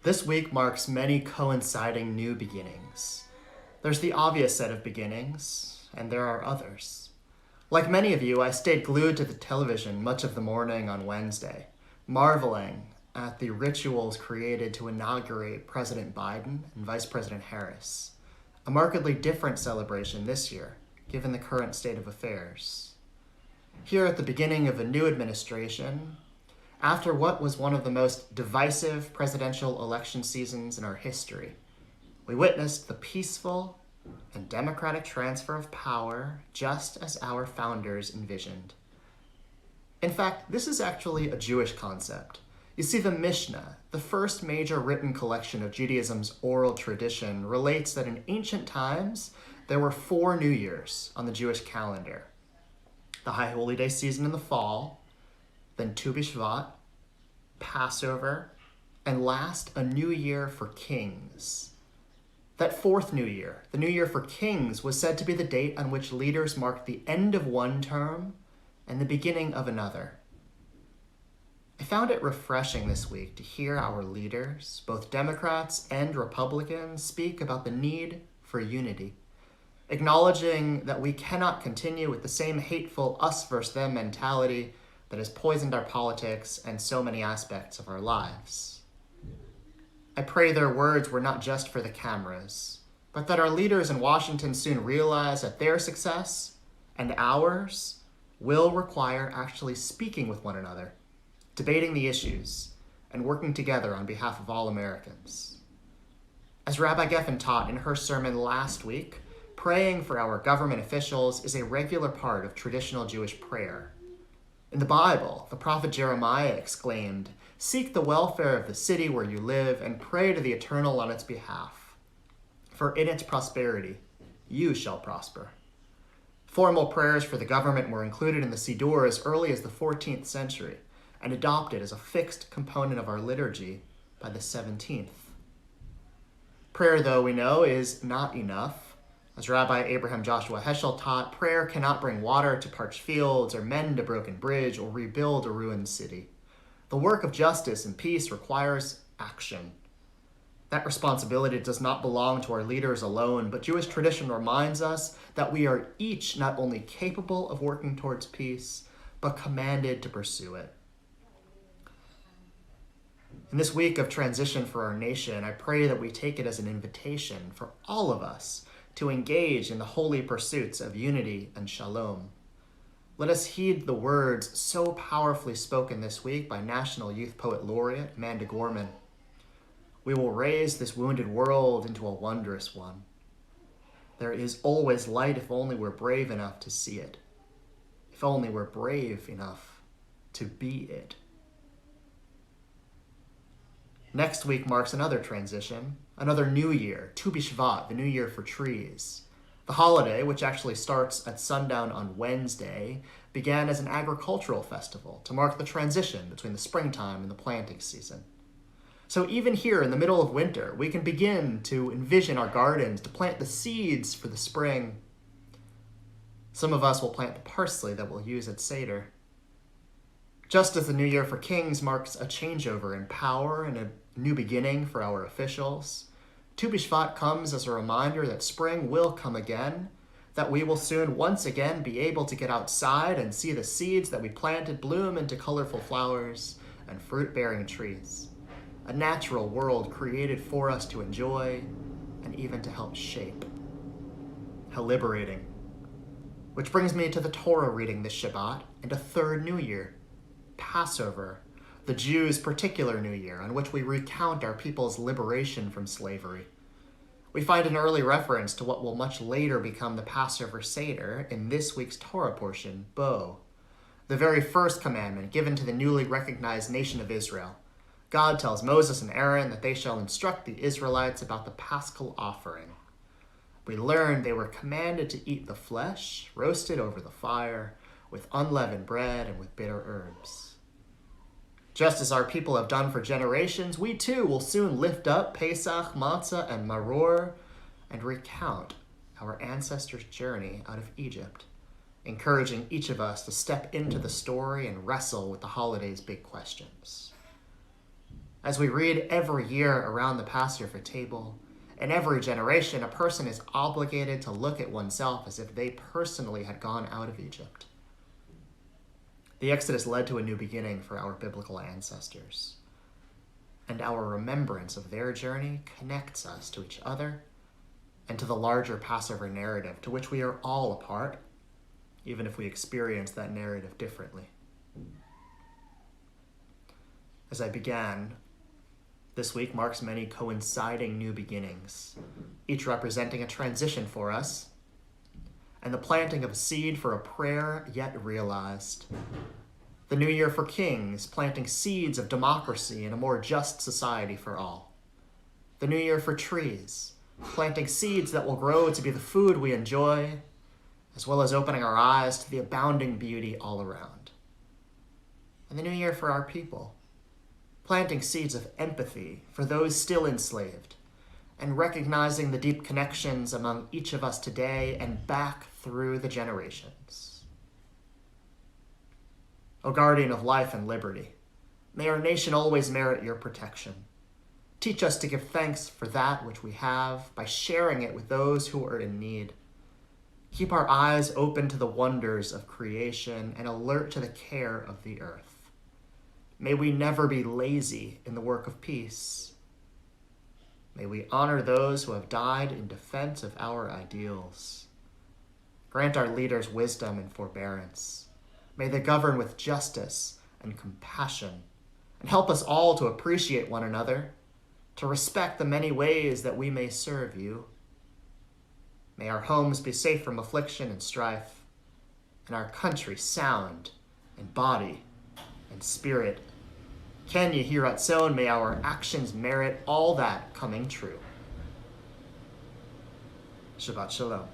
This week marks many coinciding new beginnings. There's the obvious set of beginnings, and there are others. Like many of you, I stayed glued to the television much of the morning on Wednesday, marveling at the rituals created to inaugurate President Biden and Vice President Harris. A markedly different celebration this year, given the current state of affairs. Here at the beginning of a new administration, after what was one of the most divisive presidential election seasons in our history, we witnessed the peaceful and democratic transfer of power just as our founders envisioned. In fact, this is actually a Jewish concept. You see, the Mishnah, the first major written collection of Judaism's oral tradition, relates that in ancient times, there were 4 New Years on the Jewish calendar. The High Holy Day season in the fall, then Tu B'Shvat, Passover, and last, a New Year for Kings. That 4th New Year, the New Year for Kings, was said to be the date on which leaders marked the end of one term and the beginning of another. I found it refreshing this week to hear our leaders, both Democrats and Republicans, speak about the need for unity, acknowledging that we cannot continue with the same hateful us versus them mentality that has poisoned our politics and so many aspects of our lives. I pray their words were not just for the cameras, but that our leaders in Washington soon realize that their success and ours will require actually speaking with one another, debating the issues, and working together on behalf of all Americans. As Rabbi Geffen taught in her sermon last week, praying for our government officials is a regular part of traditional Jewish prayer. In the Bible, the prophet Jeremiah exclaimed, "Seek the welfare of the city where you live and pray to the Eternal on its behalf. For in its prosperity, you shall prosper." Formal prayers for the government were included in the Siddur as early as the 14th century and adopted as a fixed component of our liturgy by the 17th. Prayer, though, we know, is not enough. As Rabbi Abraham Joshua Heschel taught, prayer cannot bring water to parched fields or mend a broken bridge or rebuild a ruined city. The work of justice and peace requires action. That responsibility does not belong to our leaders alone, but Jewish tradition reminds us that we are each not only capable of working towards peace, but commanded to pursue it. In this week of transition for our nation, I pray that we take it as an invitation for all of us to engage in the holy pursuits of unity and shalom. Let us heed the words so powerfully spoken this week by National Youth Poet Laureate Amanda Gorman. We will raise this wounded world into a wondrous one. There is always light if only we're brave enough to see it. If only we're brave enough to be it. Next week marks another transition, another new year, Tu B'Shvat, the New Year for trees. The holiday, which actually starts at sundown on Wednesday, began as an agricultural festival to mark the transition between the springtime and the planting season. So even here in the middle of winter, we can begin to envision our gardens, to plant the seeds for the spring. Some of us will plant the parsley that we'll use at Seder. Just as the New Year for Kings marks a changeover in power and a new beginning for our officials, Tu B'Shvat comes as a reminder that spring will come again, that we will soon once again be able to get outside and see the seeds that we planted bloom into colorful flowers and fruit-bearing trees. A natural world created for us to enjoy and even to help shape. How liberating. Which brings me to the Torah reading this Shabbat and a third New Year, Passover, the Jews' particular New Year, on which we recount our people's liberation from slavery. We find an early reference to what will much later become the Passover Seder in this week's Torah portion, Bo, the very first commandment given to the newly recognized nation of Israel. God tells Moses and Aaron that they shall instruct the Israelites about the Paschal offering. We learn they were commanded to eat the flesh, roasted over the fire, with unleavened bread and with bitter herbs. Just as our people have done for generations, we too will soon lift up Pesach, Matzah, and Maror and recount our ancestors' journey out of Egypt, encouraging each of us to step into the story and wrestle with the holiday's big questions. As we read every year around the Passover table, in every generation, a person is obligated to look at oneself as if they personally had gone out of Egypt. The Exodus led to a new beginning for our biblical ancestors, and our remembrance of their journey connects us to each other and to the larger Passover narrative to which we are all a part, even if we experience that narrative differently. As I began, this week marks many coinciding new beginnings, each representing a transition for us, and the planting of a seed for a prayer yet realized. The new year for kings, planting seeds of democracy and a more just society for all. The new year for trees, planting seeds that will grow to be the food we enjoy, as well as opening our eyes to the abounding beauty all around. And the new year for our people, planting seeds of empathy for those still enslaved, and recognizing the deep connections among each of us today and back through the generations. O guardian of life and liberty, may our nation always merit your protection. Teach us to give thanks for that which we have by sharing it with those who are in need. Keep our eyes open to the wonders of creation and alert to the care of the earth. May we never be lazy in the work of peace. May we honor those who have died in defense of our ideals. Grant our leaders wisdom and forbearance. May they govern with justice and compassion, and help us all to appreciate one another, to respect the many ways that we may serve you. May our homes be safe from affliction and strife, and our country sound in body and spirit. Can ye hear Ratzon? May our actions merit all that coming true. Shabbat Shalom.